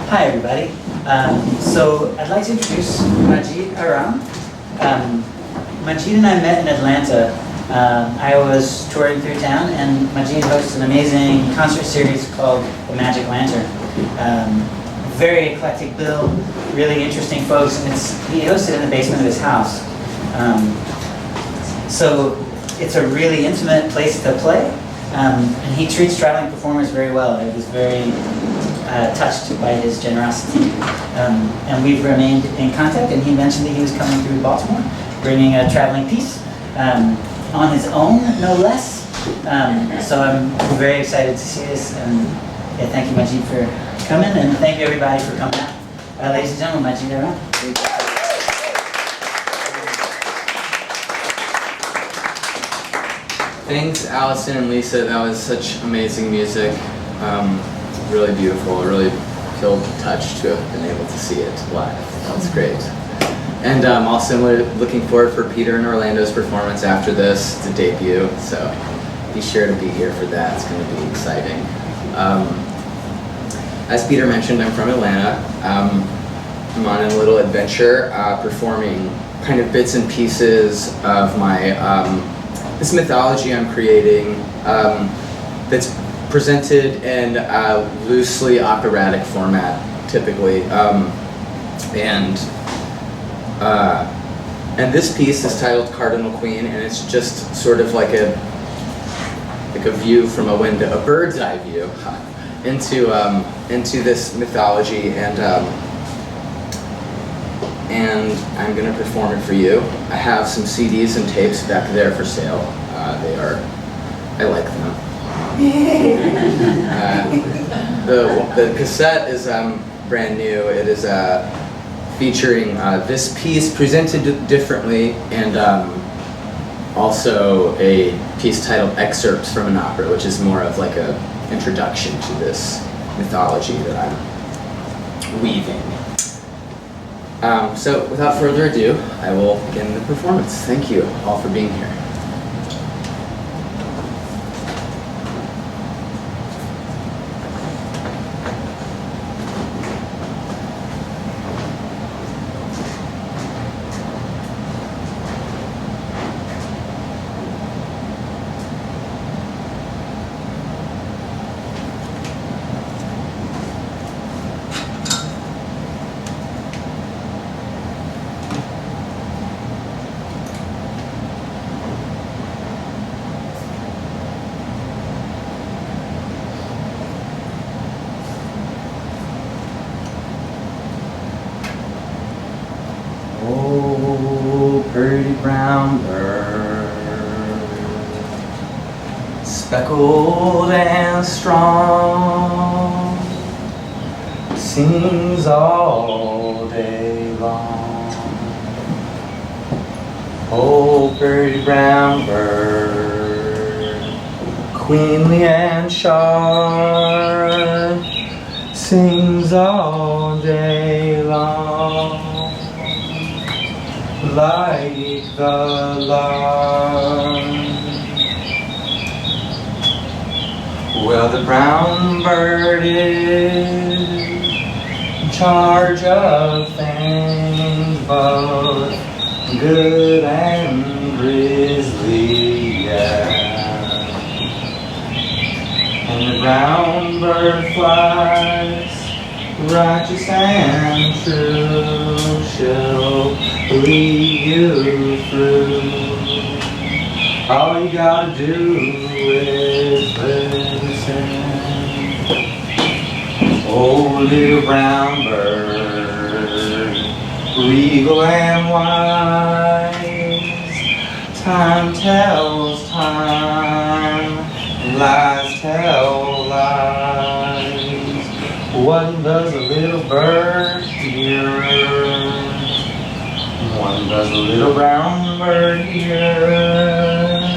Hi, everybody. So I'd like to introduce Majid Araim. Majid and I met in Atlanta. I was touring through town, and Majid hosts an amazing concert series called The Magic Lantern. Very eclectic bill, really interesting folks, and he hosted in the basement of his house. So it's a really intimate place to play, and he treats traveling performers very well. I was very touched by his generosity. And we've remained in contact, and he mentioned that he was coming through Baltimore, bringing a traveling piece on his own, no less. So I'm very excited to see this, and yeah, thank you, Majid, for coming, and thank you, everybody, for coming out. Ladies and gentlemen, Majid Araim. Thanks, Allison and Lisa. That was such amazing music. Really beautiful. Really feel touched to have been able to see it live. That was great. And also looking forward for Peter and Orlando's performance after this. It's a debut, so be sure to be here for that. It's going to be exciting. As Peter mentioned, I'm from Atlanta. I'm on a little adventure performing kind of bits and pieces of my this mythology I'm creating that's presented in a loosely operatic format, typically, and this piece is titled Cardinal Queen, and it's just sort of like a view from a window, a bird's eye view into this mythology, and I'm going to perform it for you. I have some CDs and tapes back there for sale. I like them. The cassette is brand new. It is featuring this piece presented differently, and also a piece titled Excerpts from an Opera, which is more of like a introduction to this mythology that I'm weaving. So without further ado, I will begin the performance. Thank you all for being here. Oh, pretty brown bird, speckled and strong, sings all day long. Oh, pretty brown bird, queenly and sharp, sings all day long. Like the lark. Well, the brown bird is in charge of things both good and grisly, yeah. And the brown bird flies righteous and true, she'll lead you through. All you gotta do is listen. Oh, little brown bird, regal and wise, time tells time, and lies tell lies. What does a little bird hear? What does a little brown bird hear?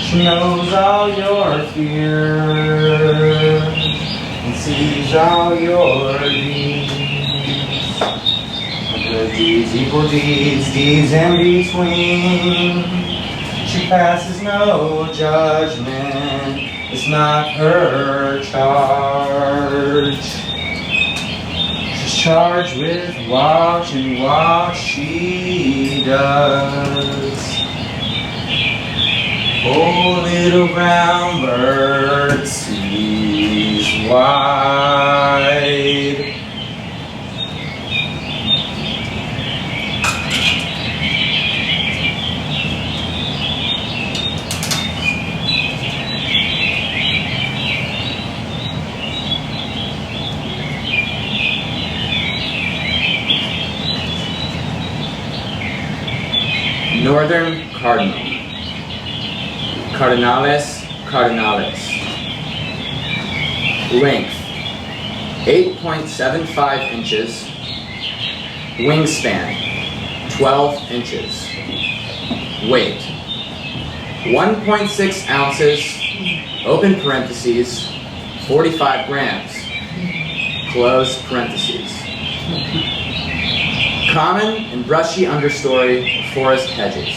She knows all your fears and sees all your deeds. Good deeds equal deeds, deeds in between. She passes no judgment, it's not her charge. charged with watching what she does. Oh, little brown bird sees wide. Northern Cardinal. Cardinales cardinales. Length 8.75 inches. Wingspan 12 inches. Weight 1.6 ounces, open parentheses, 45 grams, close parentheses. Common and brushy understory of forest hedges.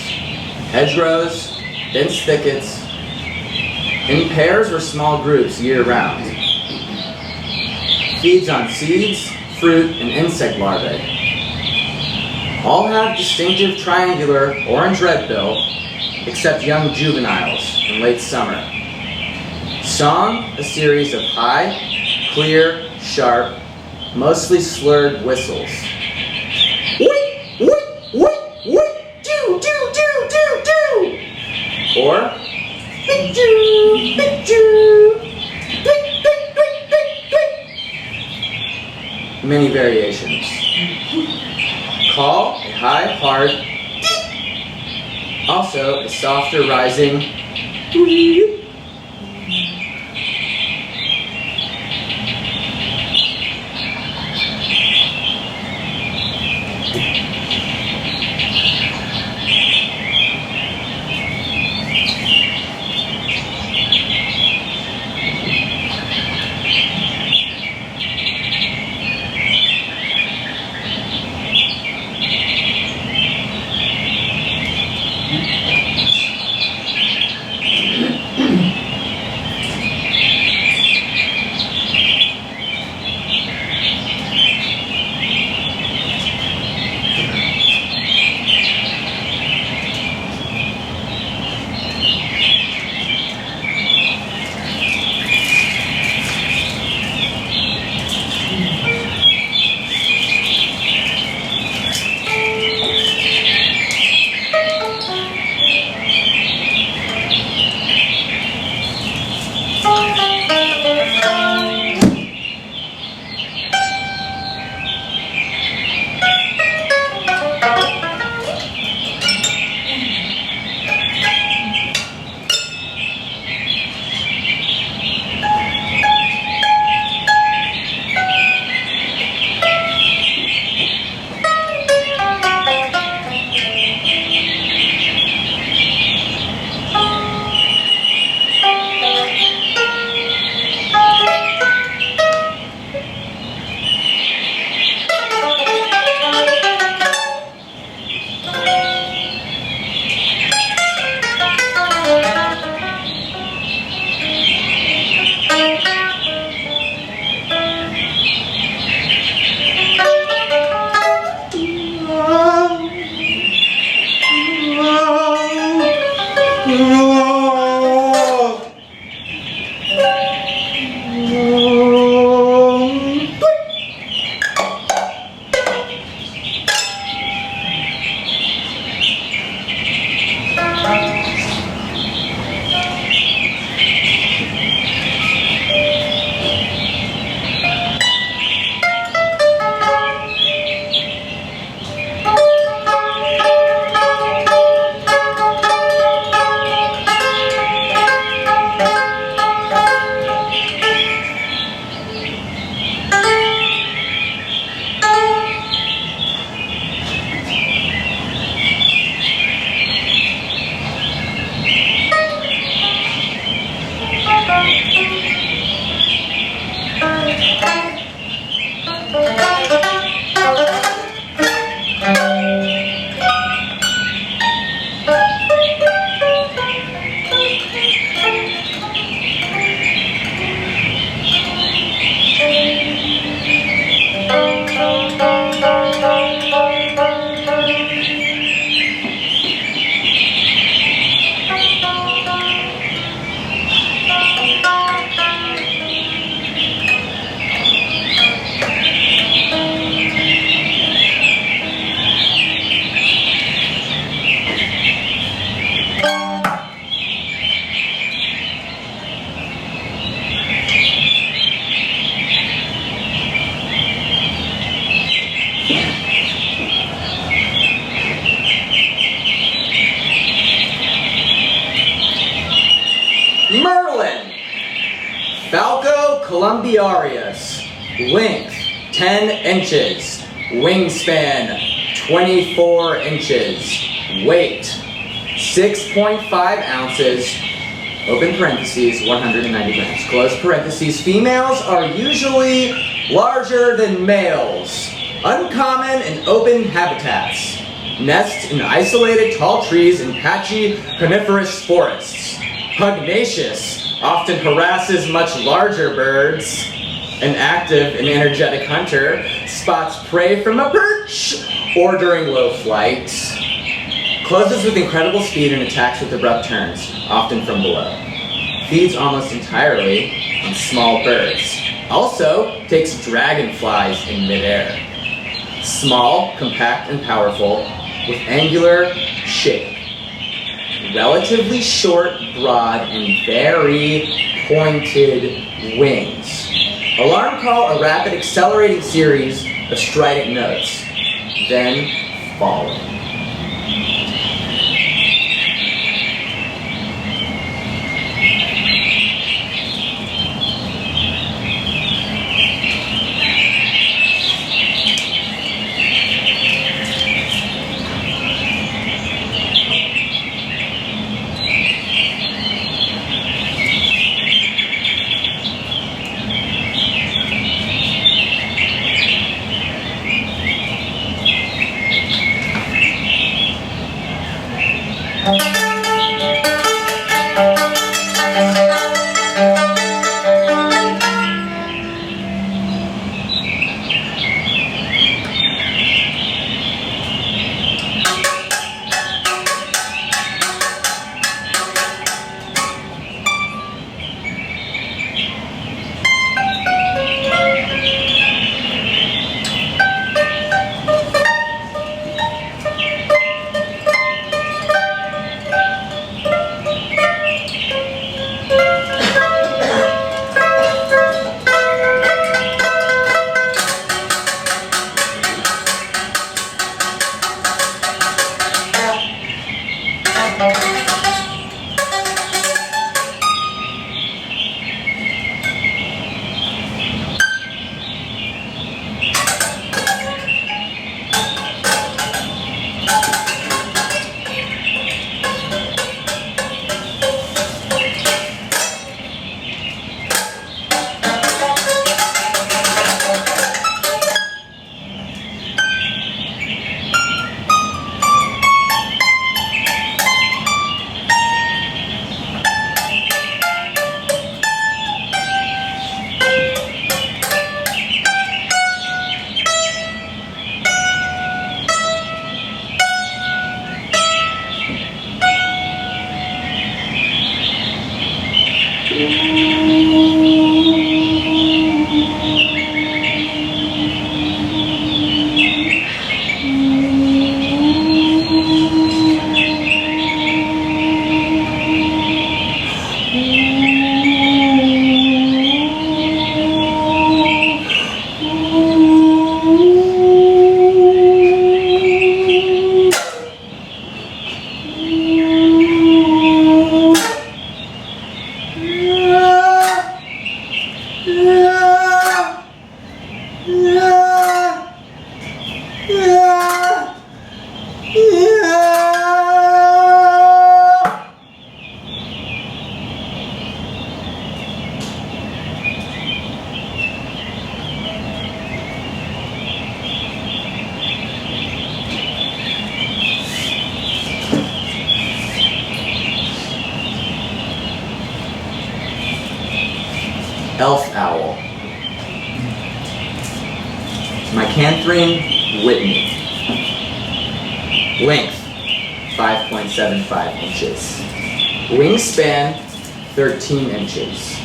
Hedgerows, dense thickets, in pairs or small groups year-round. Feeds on seeds, fruit, and insect larvae. All have distinctive triangular orange-red bill, except young juveniles in late summer. Song, a series of high, clear, sharp, mostly slurred whistles. Or many variations. Call a high, hard, also a softer rising. columbiarius, length 10 inches, wingspan 24 inches, weight 6.5 ounces, open parentheses, 190 grams, close parentheses. Females are usually larger than males. Uncommon in open habitats. Nests in isolated tall trees in patchy coniferous forests. Pugnacious, often harasses much larger birds. An active and energetic hunter, spots prey from a perch or during low flight. Closes with incredible speed and attacks with abrupt turns, often from below. Feeds almost entirely on small birds. Also takes dragonflies in midair. Small, compact, and powerful, with angular shape. Relatively short, broad, and very pointed wings. Alarm call a rapid accelerating series of strident notes, then falling. Elf owl. Macanthrine Whitney. Length 5.75 inches. Wingspan 13 inches.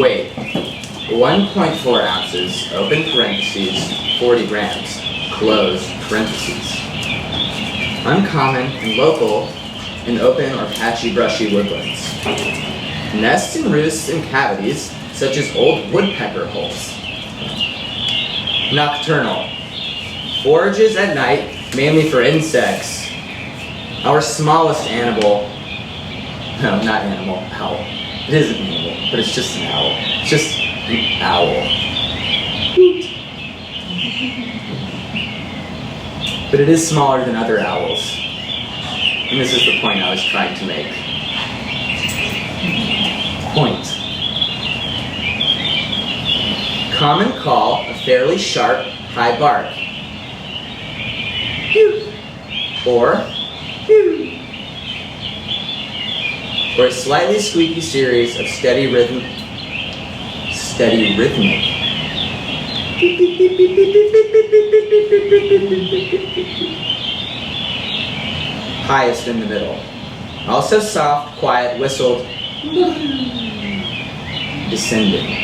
Weight 1.4 ounces, open parentheses, 40 grams, close parentheses. Uncommon and local in open or patchy brushy woodlands. Nests and roosts in cavities such as old woodpecker holes. Nocturnal. Forages at night, mainly for insects. Our smallest animal, no, not animal, owl. It is an animal, but it's just an owl. It's just An owl. But it is smaller than other owls. And this is the point I was trying to make. Point. Common call, a fairly sharp, high bark. Or a slightly squeaky series of steady rhythmic. Highest in the middle. Also soft, quiet, whistled, descending.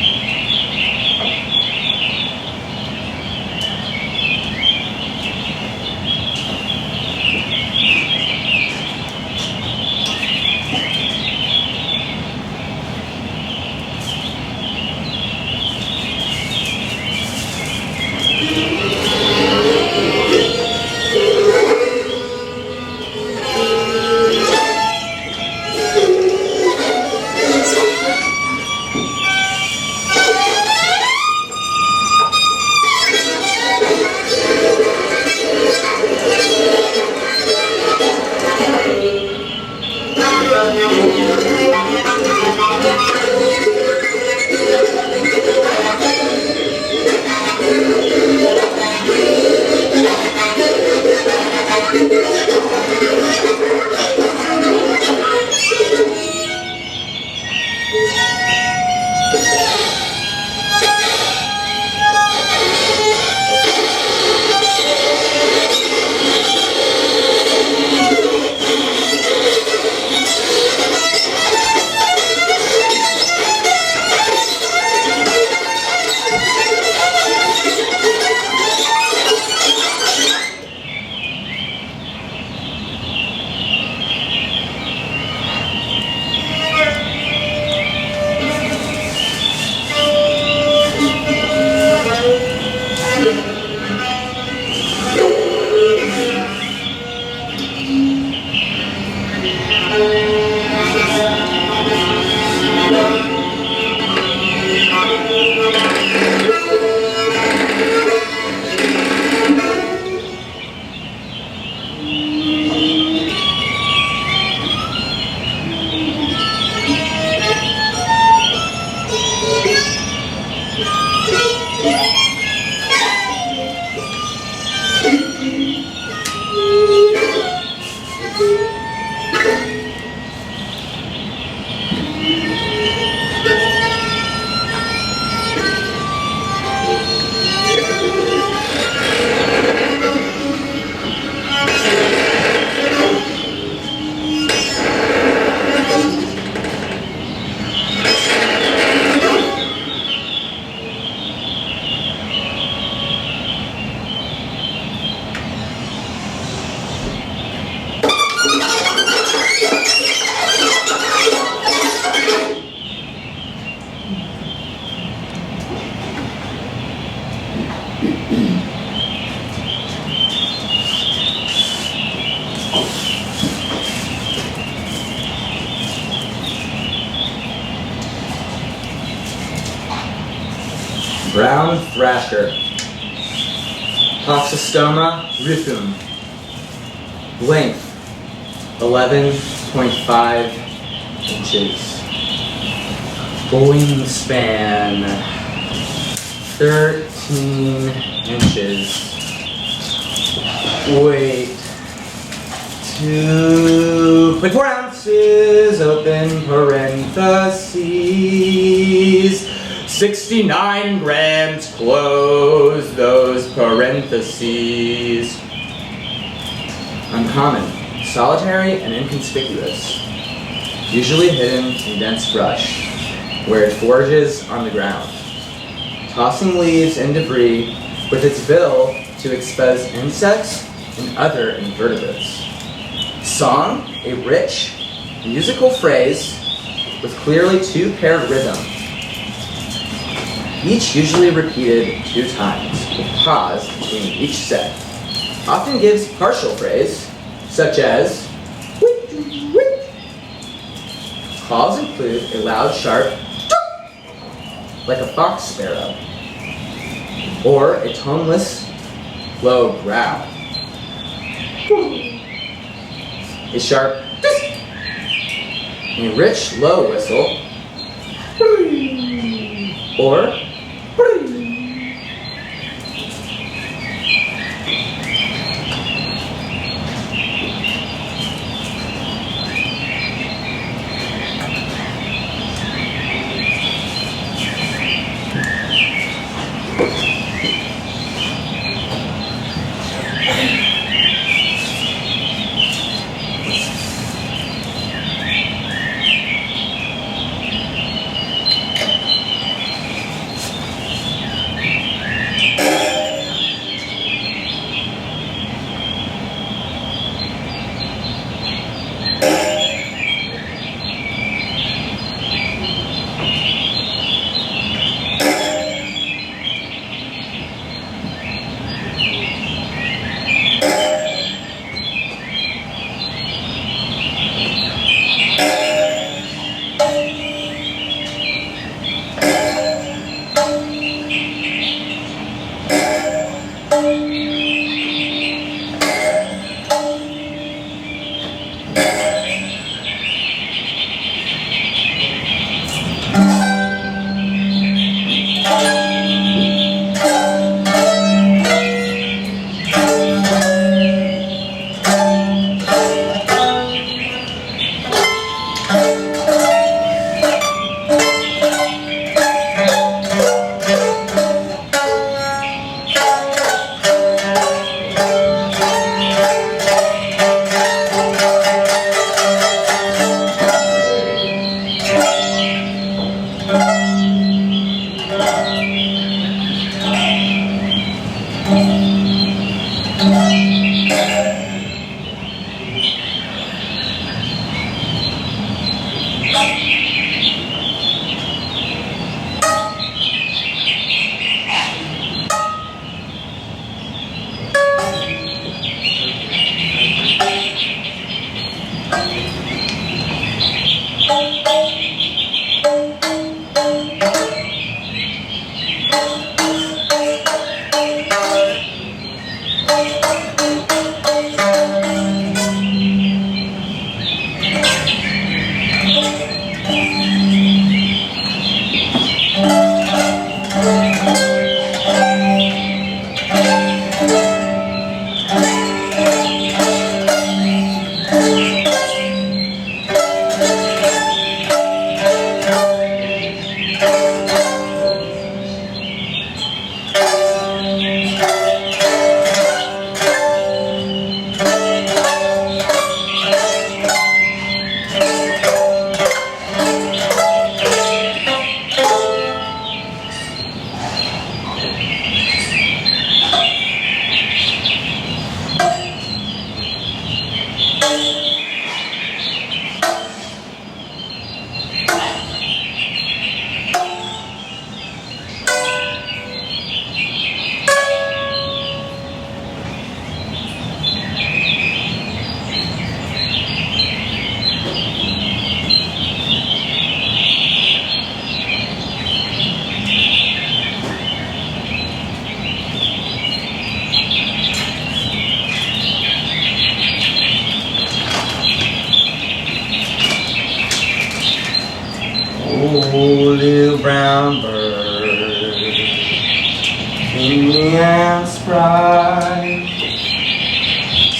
Brown thrasher. Toxostoma rhythm. Length 11.5 inches. Wingspan 13 inches. Weight 2.4 ounces. Open parentheses. 69 grams, close those parentheses. Uncommon, solitary and inconspicuous. Usually hidden in dense brush, where it forages on the ground. Tossing leaves and debris with its bill to expose insects and other invertebrates. Song, a rich, musical phrase with clearly two-paired rhythm. Each usually repeated 2 times, with pause between each set. Often gives partial phrase, such as "wit, wit." Calls include a loud, sharp "toot," like a fox sparrow, or a toneless, low growl. A sharp, a rich, low whistle, or Oh, little brown bird, dreamy and spry,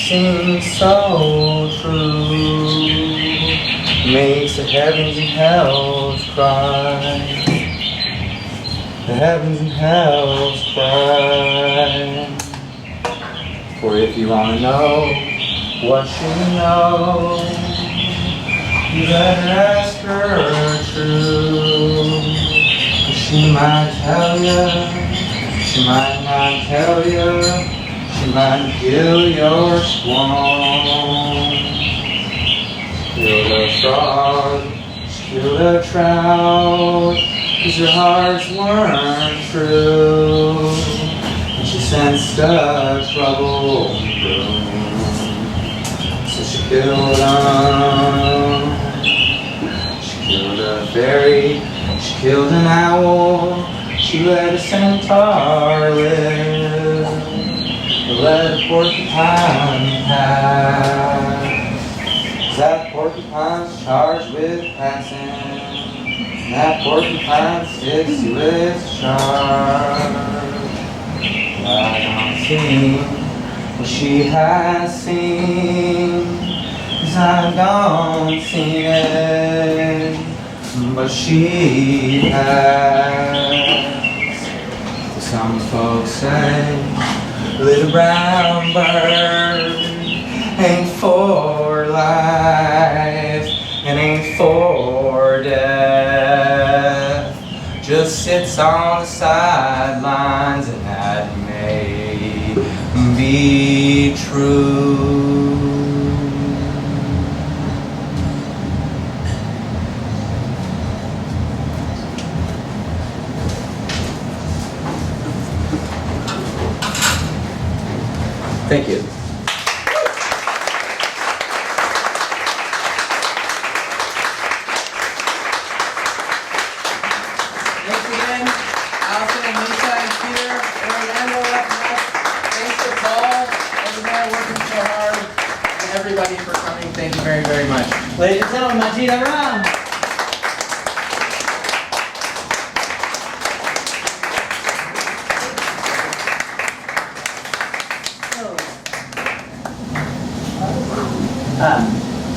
sings so true, makes the heavens and hells cry, the heavens and hells cry. For if you want to know what she knows, you better ask her true. She might tell you, she might not tell you, she might kill your swan. Kill the frog, kill the trout, 'cause your hearts weren't true. And she sensed the trouble brewing, so she killed them. She killed a fairy, she killed an owl, she let a centaur live, let a porcupine pass. That porcupine's charged with passing, that porcupine sticks to its charge. I don't see what she has seen, 'cause I've gone seen it, but she has. Some folks say little brown bird ain't for life and ain't for death, just sits on the sidelines, and that may be true. Thank you. Thanks again, Allison and Lisa and Peter, Orlando up next. Thanks to Paul over there working so hard, and everybody for coming. Thank you very, very much. Ladies and gentlemen, Majid Araim.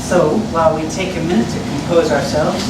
So while we take a minute to compose ourselves,